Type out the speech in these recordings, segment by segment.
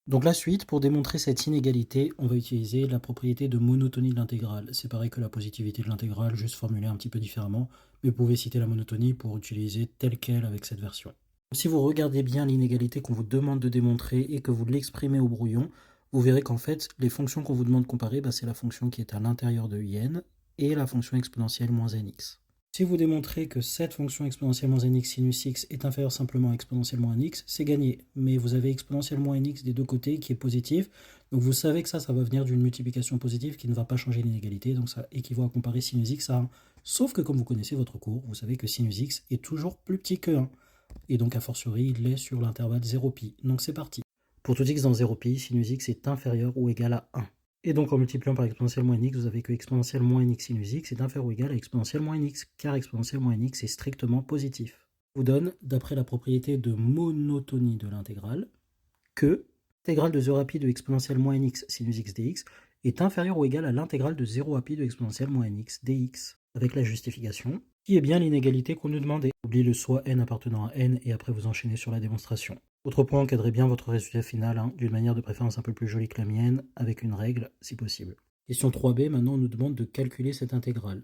Donc la suite, pour démontrer cette inégalité, on va utiliser la propriété de monotonie de l'intégrale. C'est pareil que la positivité de l'intégrale, juste formulée un petit peu différemment, mais vous pouvez citer la monotonie pour utiliser telle quelle avec cette version. Si vous regardez bien l'inégalité qu'on vous demande de démontrer et que vous l'exprimez au brouillon, vous verrez qu'en fait, les fonctions qu'on vous demande de comparer, c'est la fonction qui est à l'intérieur de in et la fonction exponentielle moins nx. Si vous démontrez que cette fonction exponentielle moins nx sinus x est inférieure simplement à exponentielle moins nx, c'est gagné. Mais vous avez exponentielle moins nx des deux côtés qui est positif. Donc vous savez que ça va venir d'une multiplication positive qui ne va pas changer l'inégalité. Donc ça équivaut à comparer sinus x à 1. Sauf que comme vous connaissez votre cours, vous savez que sinus x est toujours plus petit que 1. Et donc a fortiori, il est sur l'intervalle 0π. Donc c'est parti. Pour tout x dans 0π, sinus x est inférieur ou égal à 1. Et donc en multipliant par exponentielle moins nx, vous avez que exponentielle moins nx sinus x est inférieur ou égal à exponentielle moins nx, car exponentielle moins nx est strictement positif. Je vous donne, d'après la propriété de monotonie de l'intégrale, que l'intégrale de 0 à pi de exponentielle moins nx sinus x dx est inférieure ou égale à l'intégrale de 0 à pi de exponentielle moins nx dx, avec la justification, qui est bien l'inégalité qu'on nous demandait. Oubliez le soit n appartenant à n et après vous enchaînez sur la démonstration. Autre point, encadrez bien votre résultat final, d'une manière de préférence un peu plus jolie que la mienne, avec une règle si possible. Question 3b, maintenant on nous demande de calculer cette intégrale.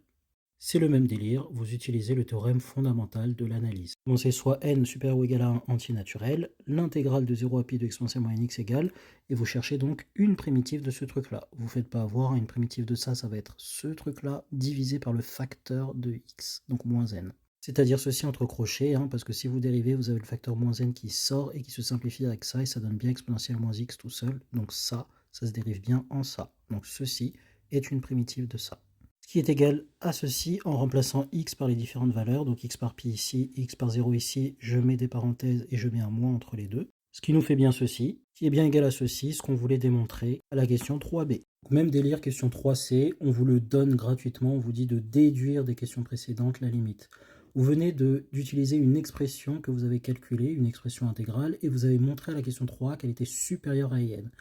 C'est le même délire, vous utilisez le théorème fondamental de l'analyse. Bon, c'est soit n supérieur ou égal à 1 entier naturel, l'intégrale de 0 à pi de exponentielle moins nx égale, et vous cherchez donc une primitive de ce truc-là. Vous ne faites pas avoir, une primitive de ça va être ce truc-là divisé par le facteur de x, donc moins n. C'est-à-dire ceci entre crochets, parce que si vous dérivez, vous avez le facteur moins n qui sort et qui se simplifie avec ça, et ça donne bien exponentielle moins x tout seul, donc ça se dérive bien en ça. Donc ceci est une primitive de ça. Ce qui est égal à ceci en remplaçant x par les différentes valeurs, donc x par pi ici, x par 0 ici, je mets des parenthèses et je mets un moins entre les deux, ce qui nous fait bien ceci, qui est bien égal à ceci, ce qu'on voulait démontrer à la question 3b. Donc même délire, question 3c, on vous le donne gratuitement, on vous dit de déduire des questions précédentes la limite. Vous venez d'utiliser une expression que vous avez calculée, une expression intégrale, et vous avez montré à la question 3 qu'elle était supérieure à n.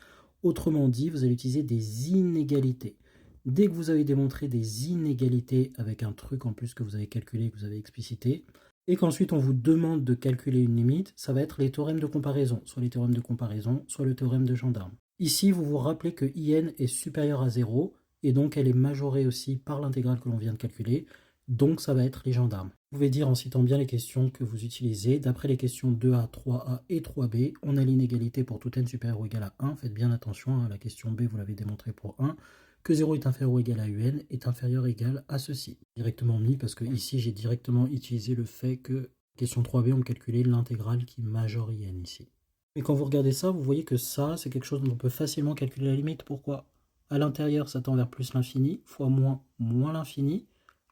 Autrement dit, vous allez utiliser des inégalités. Dès que vous avez démontré des inégalités avec un truc en plus que vous avez calculé, que vous avez explicité, et qu'ensuite on vous demande de calculer une limite, ça va être les théorèmes de comparaison, soit les théorèmes de comparaison, soit le théorème de gendarme. Ici, vous vous rappelez que in est supérieure à 0, et donc elle est majorée aussi par l'intégrale que l'on vient de calculer, donc ça va être les gendarmes. Vous pouvez dire en citant bien les questions que vous utilisez, d'après les questions 2a, 3a et 3b, on a l'inégalité pour tout n supérieur ou égal à 1, faites bien attention, la question b vous l'avez démontré pour 1, que 0 est inférieur ou égal à un est inférieur ou égal à ceci. Directement mis parce que ici j'ai directement utilisé le fait que question 3b on calculait l'intégrale qui majore in ici. Mais quand vous regardez ça, vous voyez que ça c'est quelque chose dont on peut facilement calculer la limite. Pourquoi? À l'intérieur ça tend vers plus l'infini, fois moins l'infini.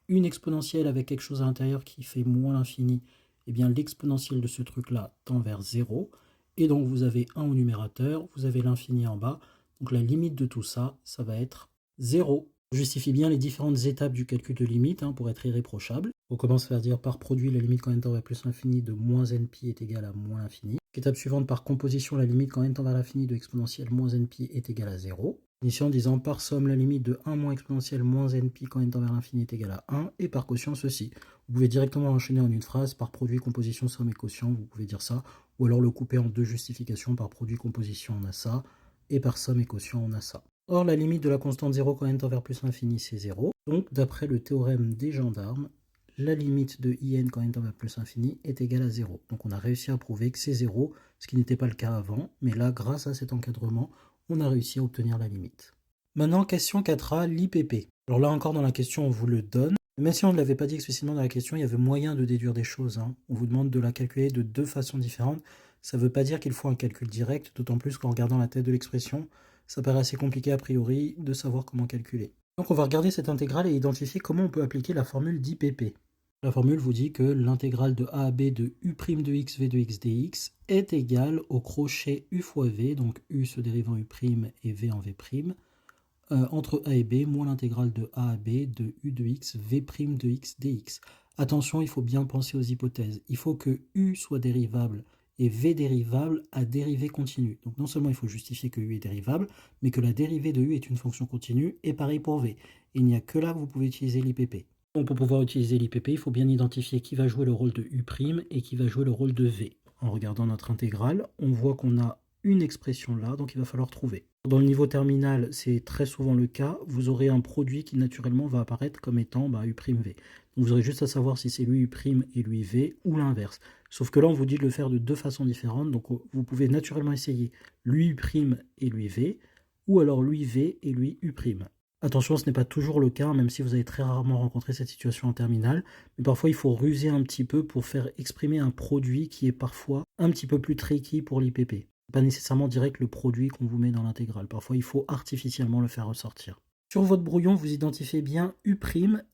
Une exponentielle avec quelque chose à l'intérieur qui fait moins l'infini, eh bien l'exponentielle de ce truc-là tend vers 0. Et donc vous avez 1 au numérateur, vous avez l'infini en bas. Donc la limite de tout ça, ça va être 0. On justifie bien les différentes étapes du calcul de limite pour être irréprochable. On commence par dire par produit, la limite quand n tend vers plus l'infini de moins npi est égale à moins l'infini. Étape suivante, par composition, la limite quand n tend vers l'infini de exponentielle moins npi est égale à 0. Ici en disant par somme, la limite de 1 moins exponentielle moins npi quand n tend vers l'infini est égale à 1, et par quotient ceci. Vous pouvez directement enchaîner en une phrase, par produit, composition, somme et quotient, vous pouvez dire ça, ou alors le couper en deux justifications, par produit, composition on a ça, et par somme et quotient on a ça. Or la limite de la constante 0 quand n tend vers plus l'infini c'est 0, donc d'après le théorème des gendarmes, la limite de in quand n tend vers plus l'infini est égale à 0. Donc on a réussi à prouver que c'est 0, ce qui n'était pas le cas avant, mais là grâce à cet encadrement, on a réussi à obtenir la limite. Maintenant, question 4a, l'IPP. Alors là encore dans la question, on vous le donne. Même si on ne l'avait pas dit explicitement dans la question, il y avait moyen de déduire des choses. On vous demande de la calculer de deux façons différentes. Ça ne veut pas dire qu'il faut un calcul direct, d'autant plus qu'en regardant la tête de l'expression, ça paraît assez compliqué a priori de savoir comment calculer. Donc on va regarder cette intégrale et identifier comment on peut appliquer la formule d'IPP. La formule vous dit que l'intégrale de a à b de u' de x v de x dx est égale au crochet u fois v, donc u se dérive en u' et v en v', entre a et b moins l'intégrale de a à b de u de x v' de x dx. Attention, il faut bien penser aux hypothèses. Il faut que u soit dérivable et v dérivable à dérivée continue. Donc non seulement il faut justifier que u est dérivable, mais que la dérivée de u est une fonction continue, et pareil pour v. Et il n'y a que là que vous pouvez utiliser l'IPP. Donc pour pouvoir utiliser l'IPP, il faut bien identifier qui va jouer le rôle de u' et qui va jouer le rôle de v. En regardant notre intégrale, on voit qu'on a une expression là, donc il va falloir trouver. Dans le niveau terminal, c'est très souvent le cas, vous aurez un produit qui naturellement va apparaître comme étant U'V. Donc vous aurez juste à savoir si c'est lui U' et lui V ou l'inverse. Sauf que là, on vous dit de le faire de deux façons différentes, donc vous pouvez naturellement essayer lui U' et lui V, ou alors lui V et lui U'. Attention, ce n'est pas toujours le cas, même si vous avez très rarement rencontré cette situation en terminale, mais parfois il faut ruser un petit peu pour faire exprimer un produit qui est parfois un petit peu plus tricky pour l'IPP. Pas nécessairement direct le produit qu'on vous met dans l'intégrale, parfois il faut artificiellement le faire ressortir. Sur votre brouillon, vous identifiez bien U'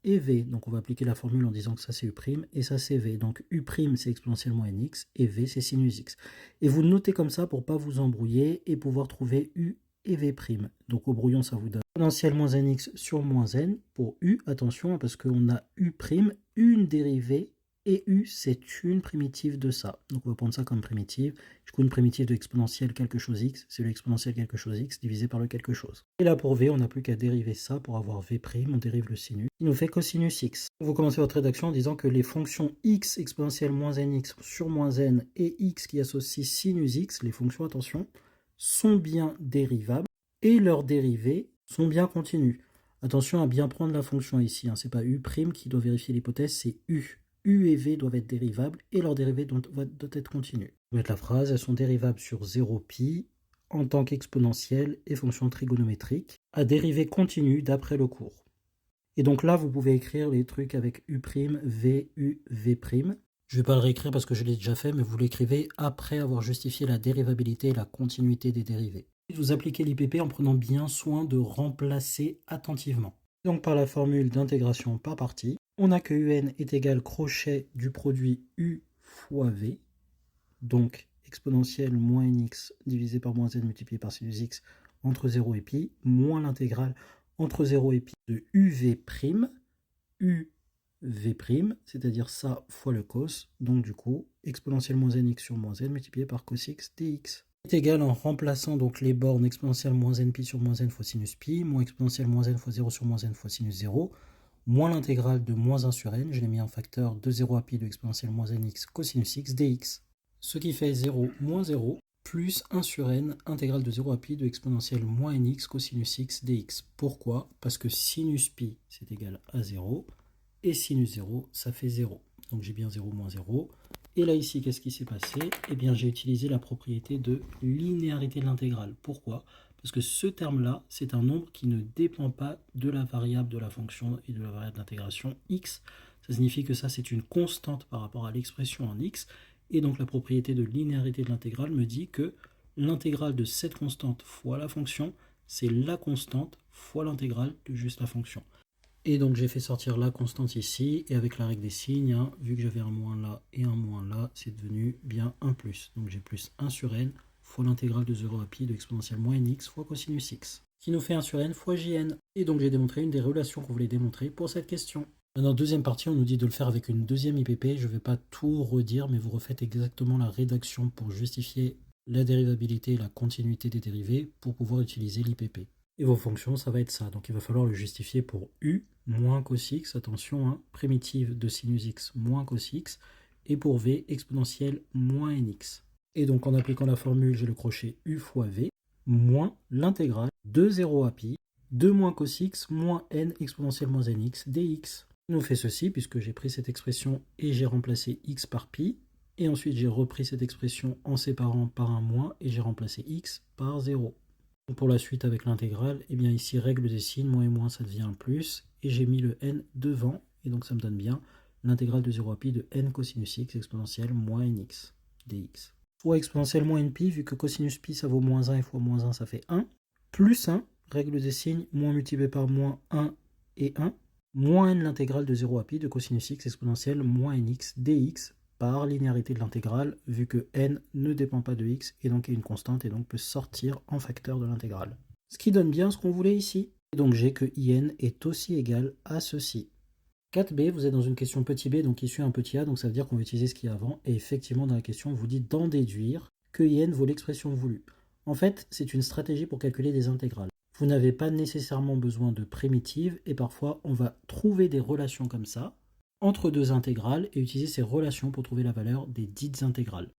et V, donc on va appliquer la formule en disant que ça c'est U' et ça c'est V. Donc U' c'est exponentielle moins nx et V c'est sinus x. Et vous notez comme ça pour ne pas vous embrouiller et pouvoir trouver U et V'. Donc au brouillon, ça vous donne exponentielle moins nx sur moins n pour U. Attention, parce qu'on a U', une dérivée, et U, c'est une primitive de ça. Donc on va prendre ça comme primitive. Du coup, une primitive de exponentielle quelque chose x, c'est l'exponentielle quelque chose x divisé par le quelque chose. Et là, pour V, on n'a plus qu'à dériver ça pour avoir V', on dérive le sinus, qui nous fait cosinus x. Vous commencez votre rédaction en disant que les fonctions x exponentielle moins nx sur moins n et x qui associent sinus x, les fonctions, attention, sont bien dérivables et leurs dérivées sont bien continues. Attention à bien prendre la fonction ici, ce n'est pas U' qui doit vérifier l'hypothèse, c'est U. U et V doivent être dérivables et leurs dérivées doivent être continues. Je vais mettre la phrase, elles sont dérivables sur 0π en tant qu'exponentielle et fonction trigonométrique à dérivée continue d'après le cours. Et donc là, vous pouvez écrire les trucs avec U', V, U, V'. Je ne vais pas le réécrire parce que je l'ai déjà fait, mais vous l'écrivez après avoir justifié la dérivabilité et la continuité des dérivées. Vous appliquez l'IPP en prenant bien soin de remplacer attentivement. Donc par la formule d'intégration par partie, on a que UN est égal crochet du produit U fois V, donc exponentielle moins nx divisé par moins n multiplié par sinus x entre 0 et pi, moins l'intégrale entre 0 et pi de UV', UV', c'est-à-dire ça fois le cos, donc du coup, exponentielle moins nx sur moins n multiplié par cos x dx. Est égal en remplaçant donc les bornes exponentielle moins n pi sur moins n fois sinus pi, moins exponentielle moins n fois 0 sur moins n fois sinus 0, moins l'intégrale de moins 1 sur n, je l'ai mis en facteur de 0 à pi de exponentielle moins nx cosinus x dx. Ce qui fait 0 moins 0 plus 1 sur n, intégrale de 0 à pi de exponentielle moins nx cosinus x dx. Pourquoi? Parce que sinus pi c'est égal à 0 et sinus 0 ça fait 0. Donc j'ai bien 0 moins 0. Et là ici, qu'est-ce qui s'est passé? Eh bien j'ai utilisé la propriété de linéarité de l'intégrale. Pourquoi? Parce que ce terme-là, c'est un nombre qui ne dépend pas de la variable de la fonction et de la variable d'intégration x. Ça signifie que ça, c'est une constante par rapport à l'expression en x. Et donc la propriété de linéarité de l'intégrale me dit que l'intégrale de cette constante fois la fonction, c'est la constante fois l'intégrale de juste la fonction. Et donc j'ai fait sortir la constante ici, et avec la règle des signes, vu que j'avais un moins là et un moins là, c'est devenu bien 1 plus. Donc j'ai plus 1 sur n fois l'intégrale de 0 à pi de exponentielle moins nx fois cosinus x, qui nous fait 1 sur n fois jn. Et donc j'ai démontré une des relations qu'on voulait démontrer pour cette question. Dans la deuxième partie, on nous dit de le faire avec une deuxième IPP. Je ne vais pas tout redire, mais vous refaites exactement la rédaction pour justifier la dérivabilité et la continuité des dérivés pour pouvoir utiliser l'IPP. Et vos fonctions, ça va être ça. Donc il va falloir le justifier pour U moins cos x, attention, primitive de sinus x moins cos x, et pour V exponentielle moins nx. Et donc en appliquant la formule, j'ai le crochet U fois V, moins l'intégrale de 0 à pi, de moins cos x moins n exponentielle moins nx dx. Il nous fait ceci, puisque j'ai pris cette expression et j'ai remplacé x par pi, et ensuite j'ai repris cette expression en séparant par un moins, et j'ai remplacé x par 0. Pour la suite avec l'intégrale, eh bien ici règle des signes, moins et moins ça devient un plus, et j'ai mis le n devant, et donc ça me donne bien l'intégrale de 0 à pi de n cosinus x exponentielle moins nx dx. Soit exponentielle moins npi, vu que cosinus pi ça vaut moins 1 et fois moins 1 ça fait 1, plus 1, règle des signes, moins multiplié par moins 1 et 1, moins n l'intégrale de 0 à pi de cosinus x exponentielle moins nx dx, par linéarité de l'intégrale, vu que n ne dépend pas de x et donc est une constante et donc peut sortir en facteur de l'intégrale. Ce qui donne bien ce qu'on voulait ici. Et donc j'ai que in est aussi égal à ceci. 4b, vous êtes dans une question petit b, donc qui suit un petit a, donc ça veut dire qu'on va utiliser ce qui est avant. Et effectivement, dans la question, on vous dit d'en déduire que in vaut l'expression voulue. En fait, c'est une stratégie pour calculer des intégrales. Vous n'avez pas nécessairement besoin de primitives, et parfois on va trouver des relations comme ça, entre deux intégrales et utiliser ces relations pour trouver la valeur des dites intégrales.